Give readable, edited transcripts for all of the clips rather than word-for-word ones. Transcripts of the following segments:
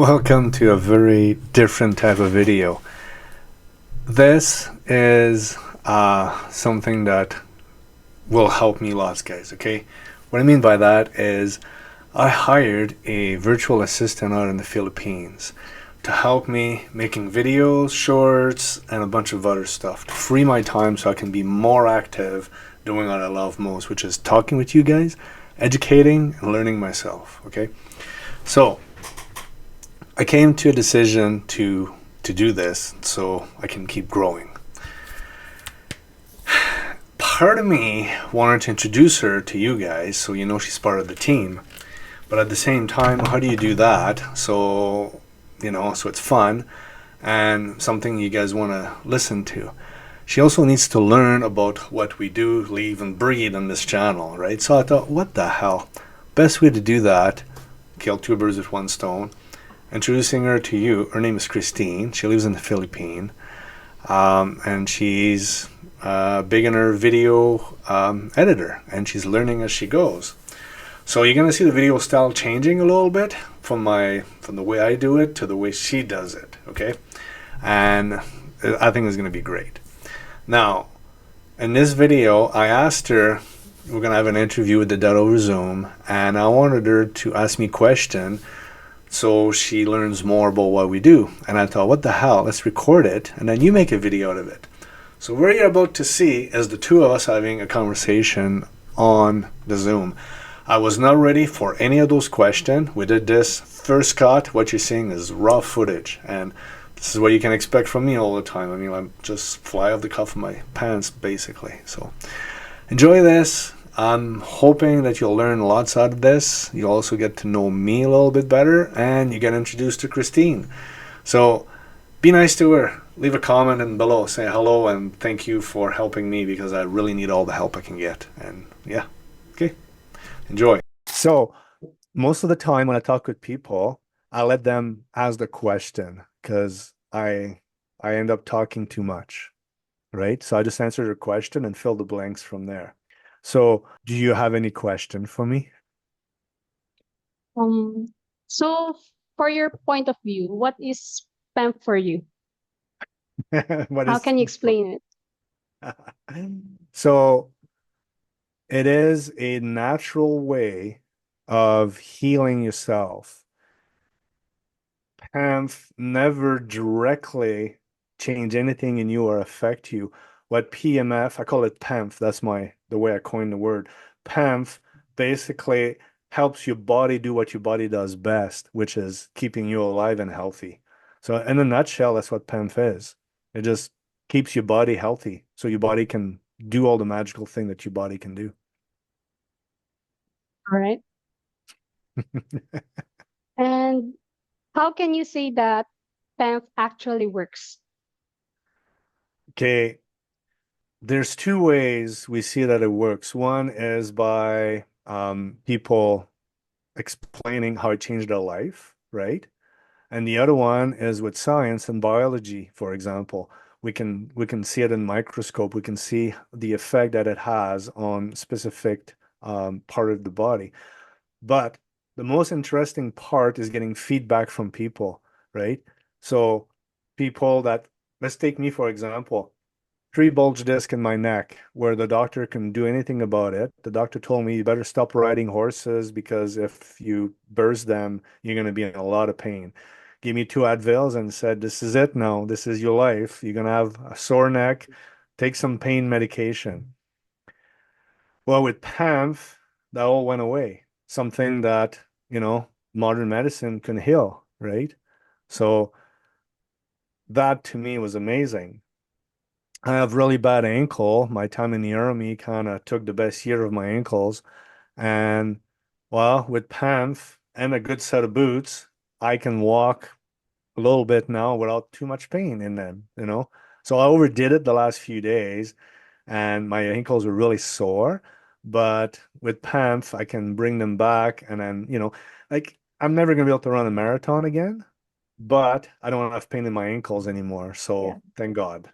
Welcome to a very different type of video. This is something that will help me lots, guys, okay? What I mean by that is I hired a virtual assistant out in the Philippines to help me making videos, shorts, and a bunch of other stuff to free my time so I can be more active doing what I love most, which is talking with you guys, educating, and learning myself, okay? So, I came to a decision to do this so I can keep growing. Part of me wanted to introduce her to you guys so you know she's part of the team. But at the same time, how do you do that so so it's fun and something you guys want to listen to? She also needs to learn about what we do, live, and breathe on this channel, right? So I thought, what the hell? Best way to do that, kill two birds with one stone. Introducing her to you. Her name is Christine. She lives in the Philippines, and she's a beginner video editor, and she's learning as she goes. So you're gonna see the video style changing a little bit from the way I do it to the way she does it. Okay, and I think it's gonna be great. Now, in this video, I asked her. We're gonna have an interview with the dad over Zoom, and I wanted her to ask me a question so she learns more about what we do. And I thought, what the hell, let's record it and then you make a video out of it. So what you're about to see is the two of us having a conversation on the Zoom. I was not ready for any of those questions. We did this first cut. What you're seeing is raw footage, and this is what you can expect from me all the time. I mean, I'm just fly off the cuff of my pants basically. So enjoy this. I'm hoping that you'll learn lots out of this. You'll also get to know me a little bit better, and you get introduced to Christine. So be nice to her. Leave a comment and below. Say hello and thank you for helping me because I really need all the help I can get. And yeah, okay, enjoy. So most of the time when I talk with people, I let them ask the question because I end up talking too much, right? So I just answer the question and fill the blanks from there. So, do you have any question for me? Um, so for your point of view, what is PEMF for you? What How is can you explain it? so it is a natural way of healing yourself. PEMF never directly change anything in you or affect you. What PMF, I call it PEMF, that's the way I coined the word. PEMF basically helps your body do what your body does best, which is keeping you alive and healthy. So in a nutshell, that's what PEMF is. It just keeps your body healthy so your body can do all the magical thing that your body can do. All right. And how can you say that PEMF actually works? Okay, there's two ways we see that it works. One is by people explaining how it changed their life, right? And the other one is with science and biology, for example. We can see it in microscope. We can see the effect that it has on specific part of the body. But the most interesting part is getting feedback from people, right? So people that, let's take me for example, three bulge disc in my neck where the doctor can do anything about it. The doctor told me you better stop riding horses because if you burst them, you're going to be in a lot of pain. Gave me two Advils and said, this is it now. This is your life. You're going to have a sore neck. Take some pain medication. Well, with PAMF, that all went away. Something that, modern medicine can heal, right? So that to me was amazing. I have really bad ankle. My time in the army kind of took the best year of my ankles. And well, with PAMF and a good set of boots, I can walk a little bit now without too much pain in them. So I overdid it the last few days and my ankles were really sore. But with PAMF, I can bring them back and then, like I'm never gonna be able to run a marathon again, but I don't have pain in my ankles anymore. Yeah, So thank God.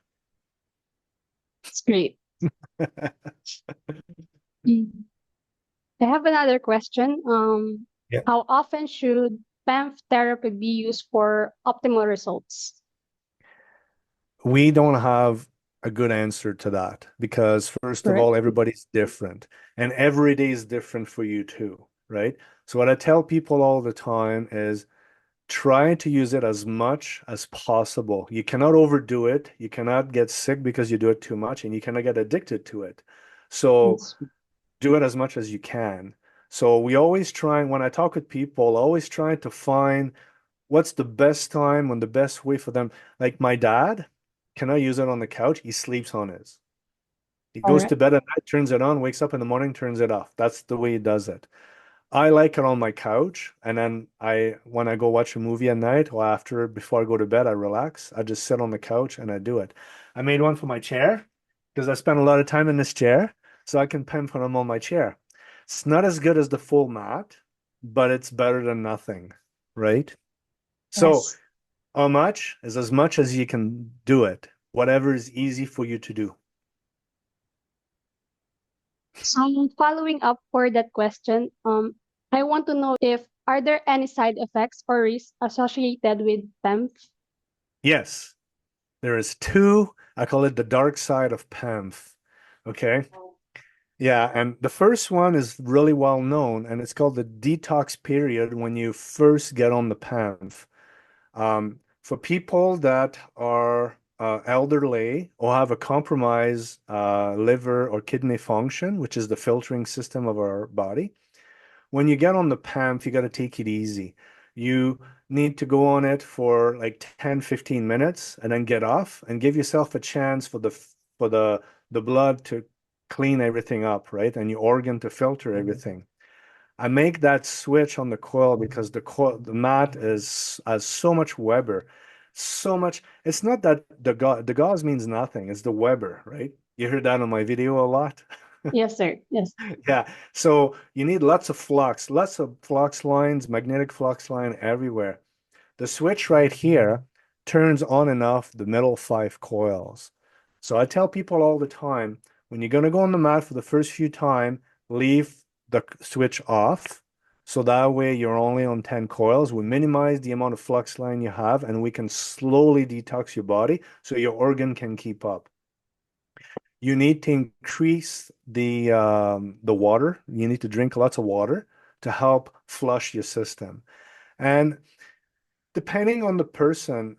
it's great. Mm. I have another question. Yeah. How often should PEMF therapy be used for optimal results? We don't have a good answer to that because, first of Correct. all, everybody's different and every day is different for you too, right? So, what I tell people all the time is try to use it as much as possible. You cannot overdo it. You cannot get sick because you do it too much, and you cannot get addicted to it. So, Yes. do it as much as you can. So, we always try, when I talk with people, always try to find what's the best time and the best way for them. Like my dad cannot use it on the couch. He sleeps on his. He All goes right. to bed at night, turns it on, wakes up in the morning, turns it off. That's the way he does it. I like it on my couch, and then when I go watch a movie at night or after, before I go to bed, I relax. I just sit on the couch and I do it. I made one for my chair because I spend a lot of time in this chair, so I can pen when I'm on my chair. It's not as good as the full mat, but it's better than nothing, right? So Yes. how much is as much as you can do it, whatever is easy for you to do. So following up for that question, I want to know if are there any side effects or risks associated with PEMF? Yes, there is two, I call it the dark side of PEMF. Okay. Yeah, and the first one is really well known, and it's called the detox period when you first get on the PEMF. For people that are elderly or have a compromised liver or kidney function, which is the filtering system of our body, when you get on the PEMF, you got to take it easy. You need to go on it for like 10, 15 minutes and then get off and give yourself a chance for the blood to clean everything up, right? And your organ to filter everything. I make that switch on the coil because the mat is has so much Weber, so much. It's not that the gauze means nothing. It's the Weber, right? You heard that on my video a lot. Yes, sir. Yes. Yeah. So you need lots of flux lines, magnetic flux line everywhere. The switch right here turns on and off the middle five coils. So I tell people all the time, when you're going to go on the mat for the first few time, leave the switch off. So that way you're only on 10 coils. We minimize the amount of flux line you have, and we can slowly detox your body so your organ can keep up. You need to increase the water. You need to drink lots of water to help flush your system. And depending on the person,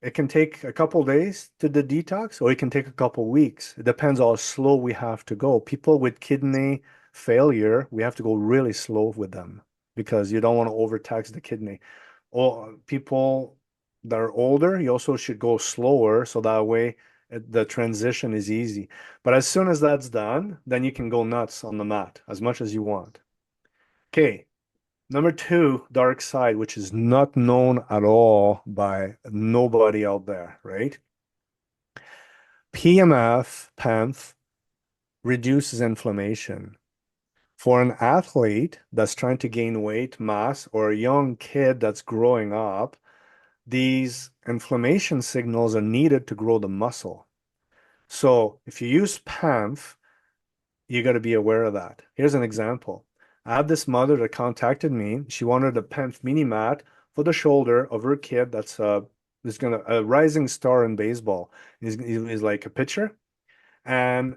it can take a couple days to the detox, or it can take a couple weeks. It depends how slow we have to go. People with kidney failure, we have to go really slow with them because you don't want to overtax the kidney. Or people that are older, you also should go slower so that way the transition is easy. But as soon as that's done, then you can go nuts on the mat as much as you want. Okay. Number two, dark side, which is not known at all by nobody out there, right? PMF, PEMF, reduces inflammation. For an athlete that's trying to gain weight, mass, or a young kid that's growing up, these inflammation signals are needed to grow the muscle. So if you use PEMF, you got to be aware of that. Here's an example. I had this mother that contacted me. She wanted a PEMF mini mat for the shoulder of her kid that's is gonna a rising star in baseball. He's like a pitcher, and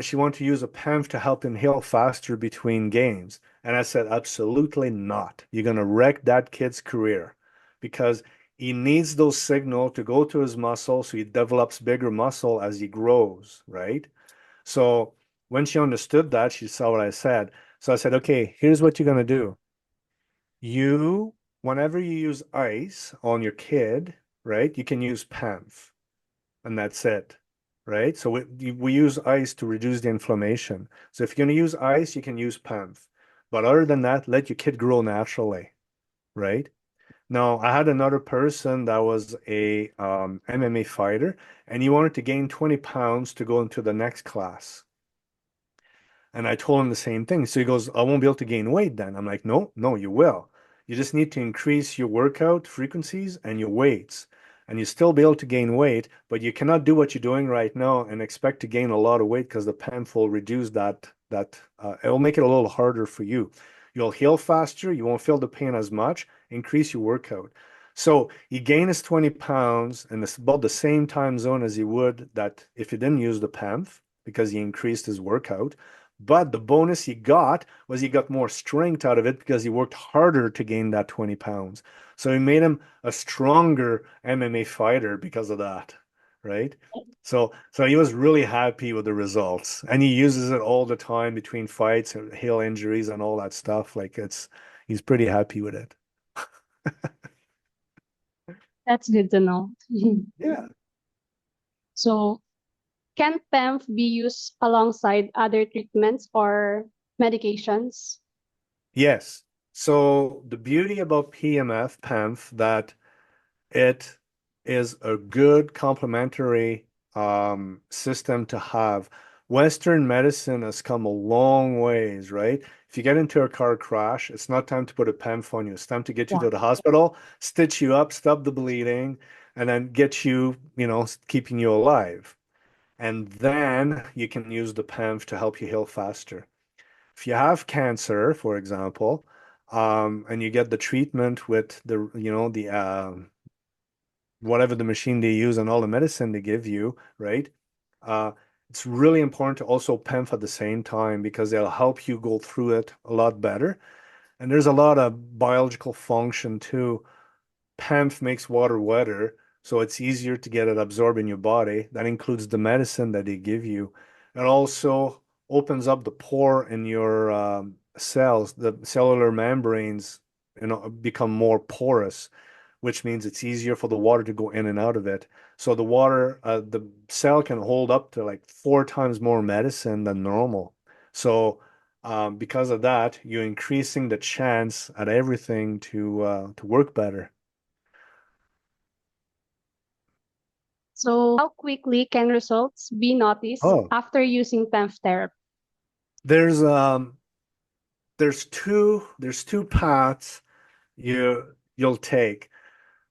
she wanted to use a PEMF to help him heal faster between games. And I said, absolutely not. You're gonna wreck that kid's career because he needs those signals to go to his muscle so he develops bigger muscle as he grows, right? So when she understood that, she saw what I said. So I said, okay, here's what you're going to do. You, whenever you use ice on your kid, right, you can use PEMF and that's it, right? So we use ice to reduce the inflammation. So if you're going to use ice, you can use PEMF. But other than that, let your kid grow naturally, right? Now, I had another person that was a MMA fighter, and he wanted to gain 20 pounds to go into the next class. And I told him the same thing. So he goes, I won't be able to gain weight then. I'm like, no, no, you will. You just need to increase your workout frequencies and your weights. And you still be able to gain weight, but you cannot do what you're doing right now and expect to gain a lot of weight because the PEMF will reduce it'll make it a little harder for you. You'll heal faster. You won't feel the pain as much. Increase your workout. So he gained his 20 pounds in about the same time zone as he would that if he didn't use the PEMF because he increased his workout. But the bonus he got was he got more strength out of it because he worked harder to gain that 20 pounds. So he made him a stronger MMA fighter because of that, right? So he was really happy with the results, and he uses it all the time between fights and heel injuries and all that stuff. Like he's pretty happy with it. That's good to know. Yeah. So, can PEMF be used alongside other treatments or medications? Yes. So the beauty about PMF, PEMF, that it is a good complementary system to have. Western medicine has come a long ways, right? If you get into a car crash, it's not time to put a PEMF on you. It's time to get you Yeah. to the hospital, stitch you up, stop the bleeding, and then get you, keeping you alive. And then you can use the PEMF to help you heal faster. If you have cancer, for example, and you get the treatment with the whatever the machine they use and all the medicine they give you, right? Uh, it's really important to also PEMF at the same time because they'll help you go through it a lot better. And there's a lot of biological function too. PEMF makes water wetter, so it's easier to get it absorbed in your body. That includes the medicine that they give you. It also opens up the pore in your cells. The cellular membranes, become more porous, which means it's easier for the water to go in and out of it. So the cell can hold up to like 4 times more medicine than normal. So because of that, you're increasing the chance at everything to work better. So, how quickly can results be noticed Oh, after using PEMF therapy? there's there's two paths you'll take.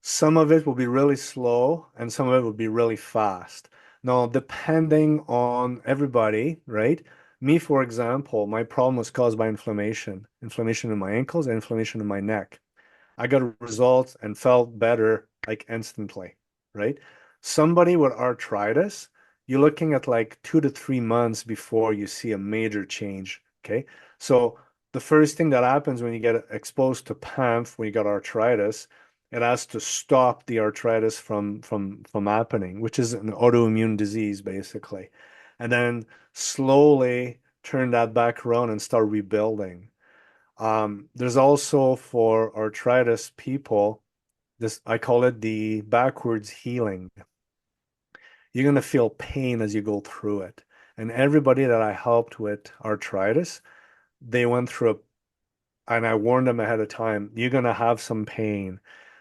Some of it will be really slow and some of it will be really fast. Now, depending on everybody, right? Me, for example, my problem was caused by inflammation in my ankles and inflammation in my neck. I got results and felt better like instantly, right? Somebody with arthritis, you're looking at like 2 to 3 months before you see a major change. Okay. So the first thing that happens when you get exposed to PAMF, when you got arthritis, it has to stop the arthritis from happening, which is an autoimmune disease basically. And then slowly turn that back around and start rebuilding. There's also for arthritis people, this I call it the backwards healing. You're gonna feel pain as you go through it. And everybody that I helped with arthritis, they went through and I warned them ahead of time, you're gonna have some pain.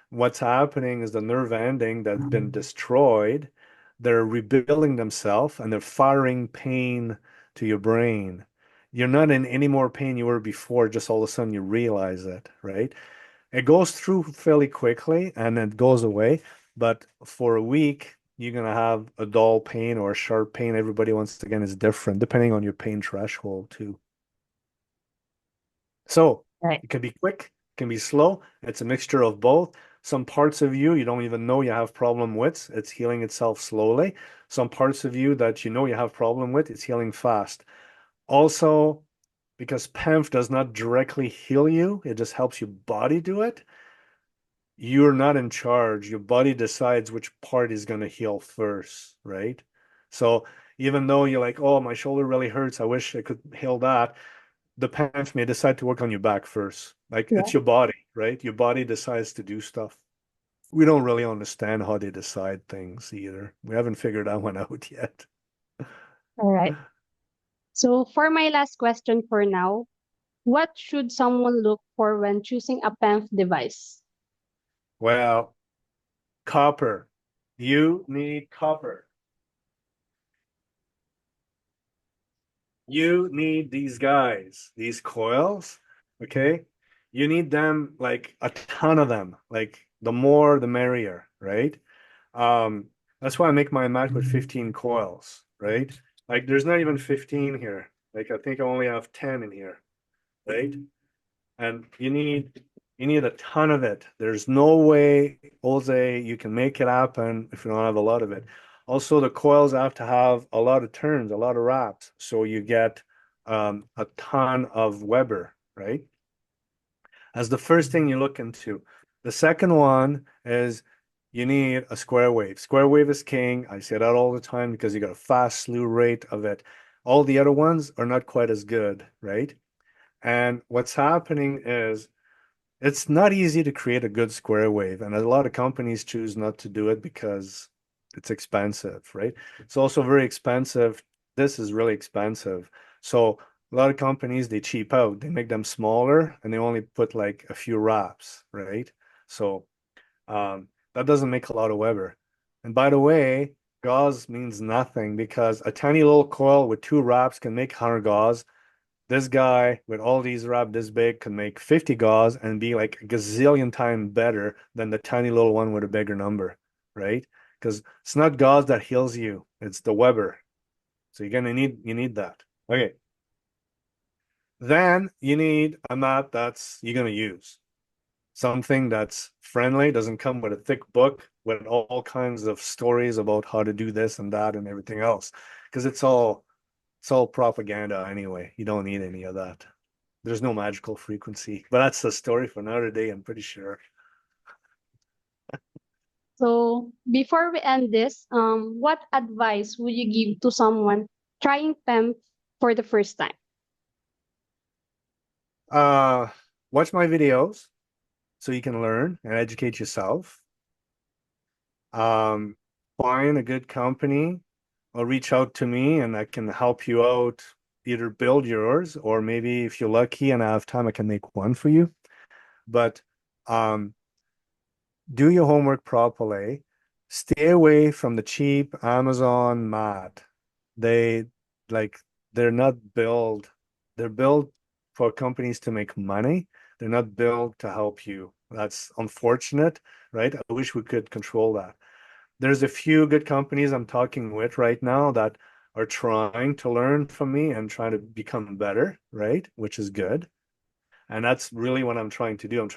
What's happening is the nerve ending that's been destroyed, they're rebuilding themselves and they're firing pain to your brain. You're not in any more pain you were before, just all of a sudden you realize it, right? It goes through fairly quickly and it goes away, but for a week, you're gonna have a dull pain or a sharp pain. Everybody, once again, is different depending on your pain threshold too. So Right. it can be quick, it can be slow. It's a mixture of both. Some parts of you don't even know you have problem with. It's healing itself slowly. Some parts of you that you know you have problem with, it's healing fast. Also, because PEMF does not directly heal you, it just helps your body do it. You're not in charge. Your body decides which part is going to heal first, right? So even though you're like, oh, my shoulder really hurts, I wish I could heal that, the PAMF may decide to work on your back first. Like Yeah. it's your body, right? Your body decides to do stuff. We don't really understand how they decide things either. We haven't figured that one out yet. All right. So, for my last question for now, what should someone look for when choosing a PEMF device? Well, copper. You need copper. You need these guys, these coils, okay? You need them like a ton of them. Like the more the merrier, right? That's why I make my mat with 15 coils, right? Like there's not even 15 here. Like I think I only have 10 in here, right? and you need a ton of it. There's no way, Jose, you can make it happen if you don't have a lot of it. Also, the coils have to have a lot of turns, a lot of wraps, so you get a ton of Weber, right? As the first thing you look into. The second one is you need a square wave. Square wave is king. I say that all the time because you got a fast slew rate of it. All the other ones are not quite as good, right? And what's happening is it's not easy to create a good square wave, and a lot of companies choose not to do it because it's expensive, right? It's also very expensive. This is really expensive. So a lot of companies they cheap out. They make them smaller and they only put like a few wraps, right? So that doesn't make a lot of Weber. And by the way, gauze means nothing because a tiny little coil with two wraps can make 100 gauze. This guy with all these wraps this big can make 50 gauze and be like a gazillion times better than the tiny little one with a bigger number, right? Because it's not gauze that heals you, it's the Weber. So you need that. Okay. Then you need a mat that's you're gonna use. Something that's friendly, doesn't come with a thick book with all kinds of stories about how to do this and that and everything else. Because it's all propaganda anyway. You don't need any of that. There's no magical frequency, but that's a story for another day, I'm pretty sure. So before we end this, what advice would you give to someone trying PEMF for the first time? Uh, watch my videos so you can learn and educate yourself. Um, find a good company or reach out to me and I can help you out, either build yours or maybe if you're lucky and I have time, I can make one for you. But um, do your homework properly. Stay away from the cheap Amazon mat. They like they're not built. They're built for companies to make money. They're not built to help you. That's unfortunate, right? I wish we could control that. There's a few good companies I'm talking with right now that are trying to learn from me and trying to become better, right? Which is good. And that's really what I'm trying to do.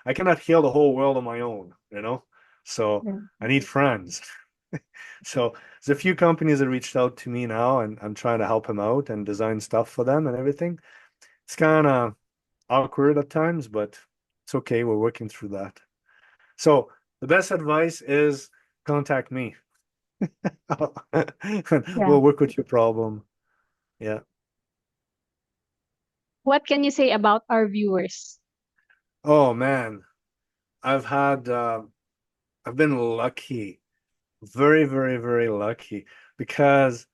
I cannot heal the whole world on my own, you know? So Yeah. I need friends. So there's a few companies that reached out to me now and I'm trying to help them out and design stuff for them and everything. It's kind of awkward at times, but it's okay. We're working through that. So the best advice is contact me. Yeah. We'll work with your problem. Yeah. What can you say about our viewers? Oh man, I've had I've been lucky. Very, very, very lucky because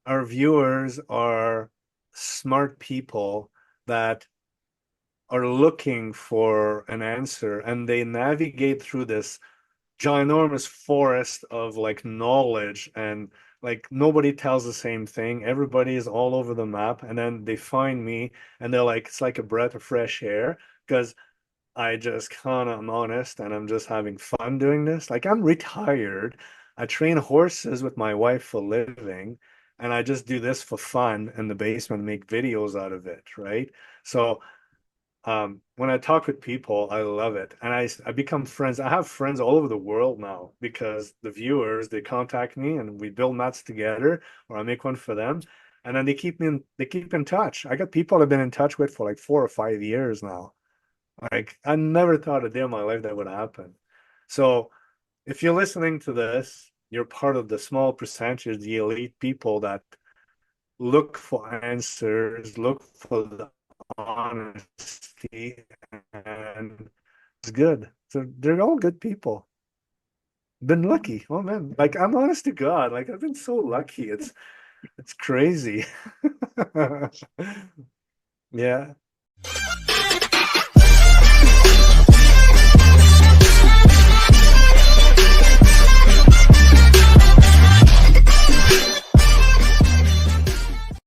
our viewers are smart people that are looking for an answer and they navigate through this ginormous forest of like knowledge and like nobody tells the same thing. Everybody is all over the map and then they find me and they're like, it's like a breath of fresh air because I just kind of am honest and I'm just having fun doing this. Like I'm retired. I train horses with my wife for a living, and I just do this for fun in the basement, make videos out of it, right? So when I talk with people, I love it. And I become friends. I have friends all over the world now because the viewers, they contact me and we build mats together or I make one for them. And then they keep in touch. I got people I've been in touch with for like 4 or 5 years now. Like I never thought a day in my life that would happen. So if you're listening to this, you're part of the small percentage, the elite people that look for answers, look for the honesty, and it's good. So they're all good people. Been lucky. Oh man, like I'm honest to God, like I've been so lucky. It's crazy. Yeah.